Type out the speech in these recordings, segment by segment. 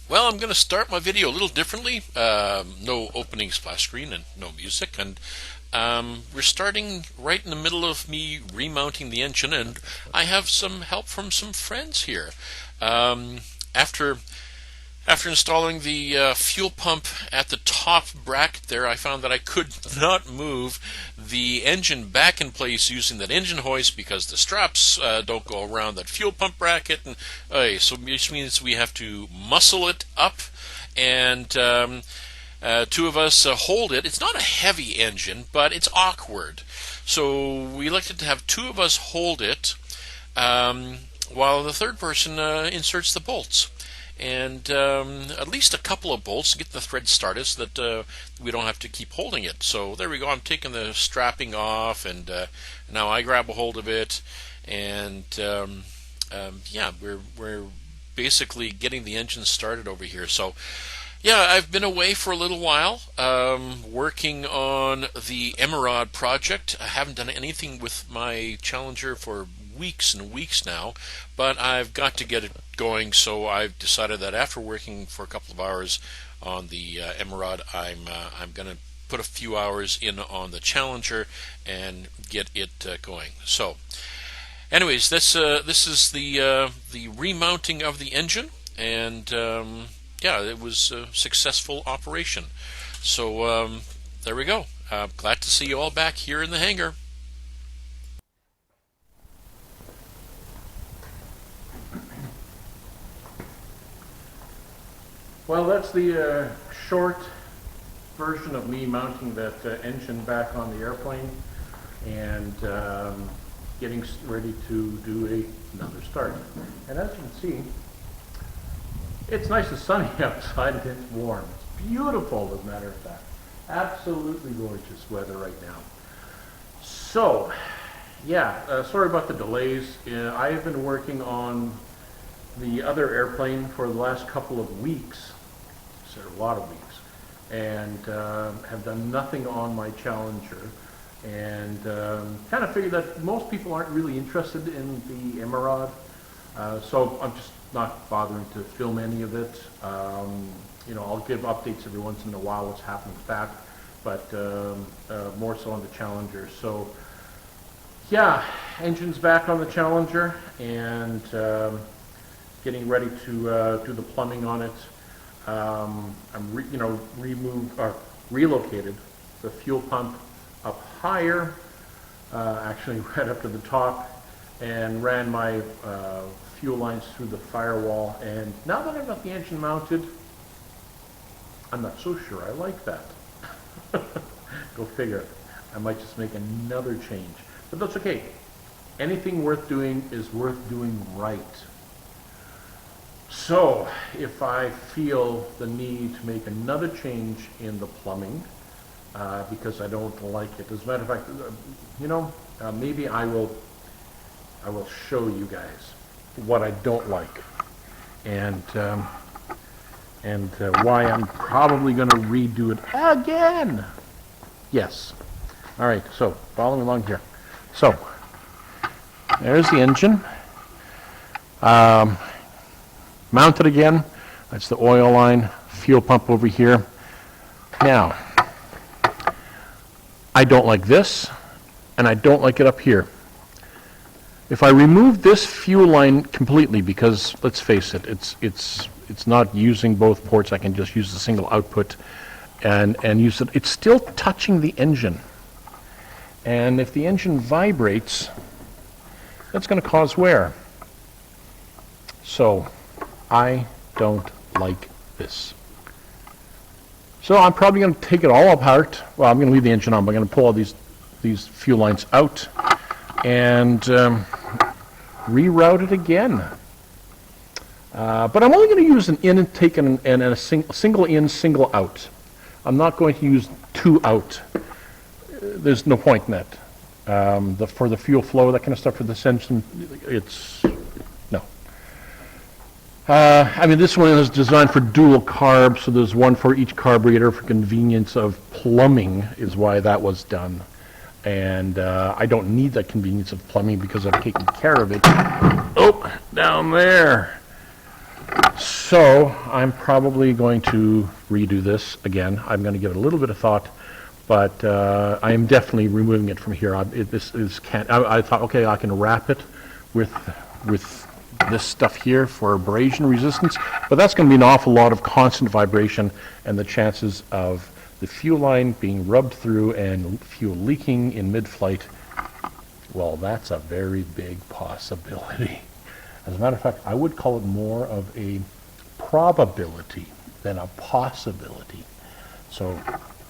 Well, I'm going to start my video a little differently. No opening splash screen and no music. And we're starting right in the middle of me remounting the engine, and I have some help from some friends here. After installing the fuel pump at the top bracket there, I found that I could not move the engine back in place using that engine hoist because the straps don't go around that fuel pump bracket. And so which means we have to muscle it up, and two of us hold it. It's not a heavy engine, but it's awkward. So we elected to have two of us hold it while the third person inserts the bolts. And at least a couple of bolts to get the thread started so that we don't have to keep holding it. So there we go. I'm taking the strapping off, and now I grab a hold of it, and yeah, we're basically getting the engine started over here. So yeah, I've been away for a little while working on the Emerald project. I haven't done anything with my Challenger for weeks and weeks now, but I've got to get it going, so I've decided that after working for a couple of hours on the Emerald, I'm going to put a few hours in on the Challenger and get it going. So anyways, this is the remounting of the engine, and yeah, it was a successful operation. So there we go. Glad to see you all back here in the hangar. Well, that's the short version of me mounting that engine back on the airplane and getting ready to do another start. And as you can see, it's nice and sunny outside and it's warm. It's beautiful, as a matter of fact. Absolutely gorgeous weather right now. So, yeah, sorry about the delays. I have been working on the other airplane for the last couple of weeks. A lot of weeks, and have done nothing on my Challenger, and kind of figured that most people aren't really interested in the Emerald, so I'm just not bothering to film any of it. You know, I'll give updates every once in a while what's happening with that, but more so on the Challenger. So yeah, engine's back on the Challenger, and getting ready to do the plumbing on it. I'm relocated the fuel pump up higher, actually right up to the top, and ran my fuel lines through the firewall. And now that I've got the engine mounted, I'm not so sure I like that. Go figure. I might just make another change, but that's okay. Anything worth doing is worth doing right. So, if I feel the need to make another change in the plumbing, because I don't like it, as a matter of fact, you know, maybe I will show you guys what I don't like, and why I'm probably going to redo it again. Yes. All right. So, follow me along here. So, there's the engine. Mounted again. That's the oil line, fuel pump over here. Now, I don't like this, and I don't like it up here. If I remove this fuel line completely, because let's face it, it's not using both ports. I can just use the single output and use it. It's still touching the engine, and if the engine vibrates, that's going to cause wear. So I don't like this. So I'm probably going to take it all apart. Well, I'm going to leave the engine on, but I'm going to pull all these fuel lines out and reroute it again. But I'm only going to use an in intake and a single in, single out. I'm not going to use two out. There's no point in that. For the fuel flow, that kind of stuff for this engine, it's no. I mean, this one is designed for dual carb, so there's one for each carburetor for convenience of plumbing is why that was done. And I don't need that convenience of plumbing because I've taken care of it. Oh, down there. So I'm probably going to redo this again. I'm going to give it a little bit of thought, but I am definitely removing it from here. I thought, okay, I can wrap it with this stuff here for abrasion resistance, but that's going to be an awful lot of constant vibration, and the chances of the fuel line being rubbed through and fuel leaking in mid-flight, well, that's a very big possibility. As a matter of fact, I would call it more of a probability than a possibility. So,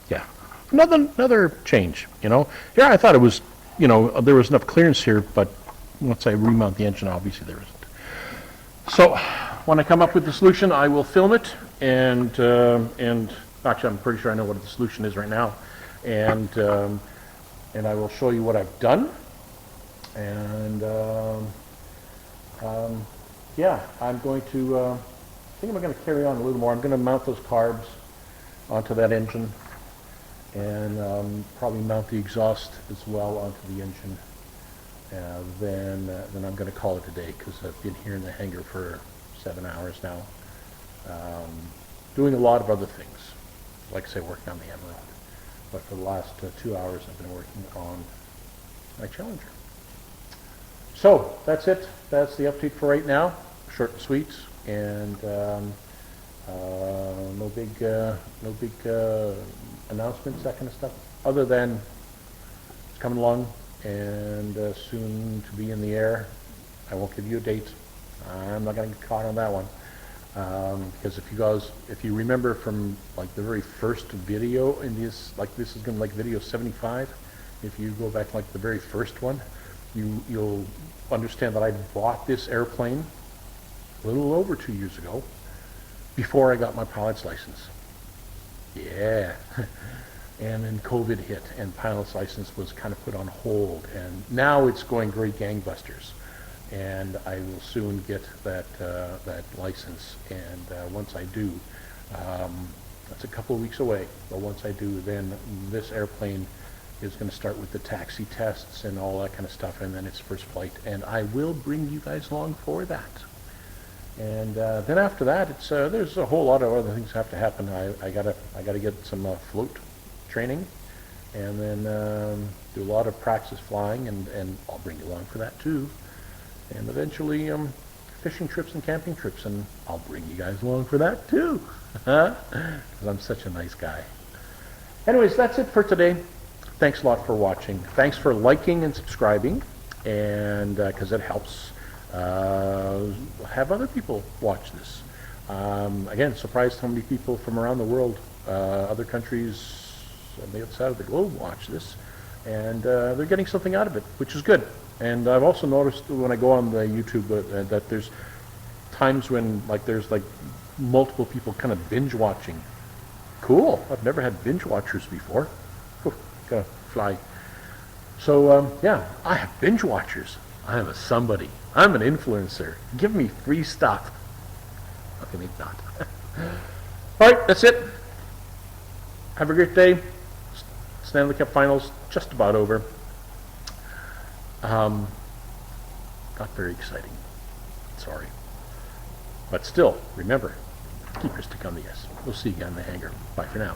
yeah, another change, you know. Yeah, I thought it was, you know, there was enough clearance here, but once I remount the engine, obviously there isn't. So, when I come up with the solution, I will film it, and actually, I'm pretty sure I know what the solution is right now, and I will show you what I've done, and yeah, I'm going to. I think I'm going to carry on a little more. I'm going to mount those carbs onto that engine, and probably mount the exhaust as well onto the engine. Then I'm going to call it a day, because I've been here in the hangar for 7 hours now, doing a lot of other things. Like I say, working on the Emerald. But for the last 2 hours, I've been working on my Challenger. So that's it. That's the update for right now. Short and sweet, and no big announcements, that kind of stuff. Other than it's coming along, and soon to be in the air. I won't give you a date. I'm not going to get caught on that one, because if you remember from like the very first video in this, like this is going to like video 75. If you go back like the very first one, you'll understand that I bought this airplane a little over 2 years ago, before I got my pilot's license. Yeah. And then COVID hit, and pilot's license was kind of put on hold, and now it's going great gangbusters. And I will soon get that license, and once I do, that's a couple of weeks away, but once I do, then this airplane is going to start with the taxi tests and all that kind of stuff, and then its first flight, and I will bring you guys along for that. And then after that, it's there's a whole lot of other things that have to happen. I gotta get some float training, and then do a lot of practice flying, and I'll bring you along for that too. And eventually fishing trips and camping trips, and I'll bring you guys along for that too, because I'm such a nice guy. Anyways, that's it for today. Thanks a lot for watching. Thanks for liking and subscribing, and because it helps have other people watch this. Again, surprised how many people from around the world, other countries on the other side of the globe, watch this, and they're getting something out of it, which is good. And I've also noticed when I go on the YouTube that there's times when there's multiple people kind of binge watching. Cool. I've never had binge watchers before. Whew, gotta fly. So yeah, I have binge watchers. I am a somebody. I'm an influencer. Give me free stuff. Okay, maybe not. All right, that's it. Have a great day. Stanley Cup Finals just about over. Not very exciting. Sorry. But still, remember, keep your stick on the yes. We'll see you again in the hangar. Bye for now.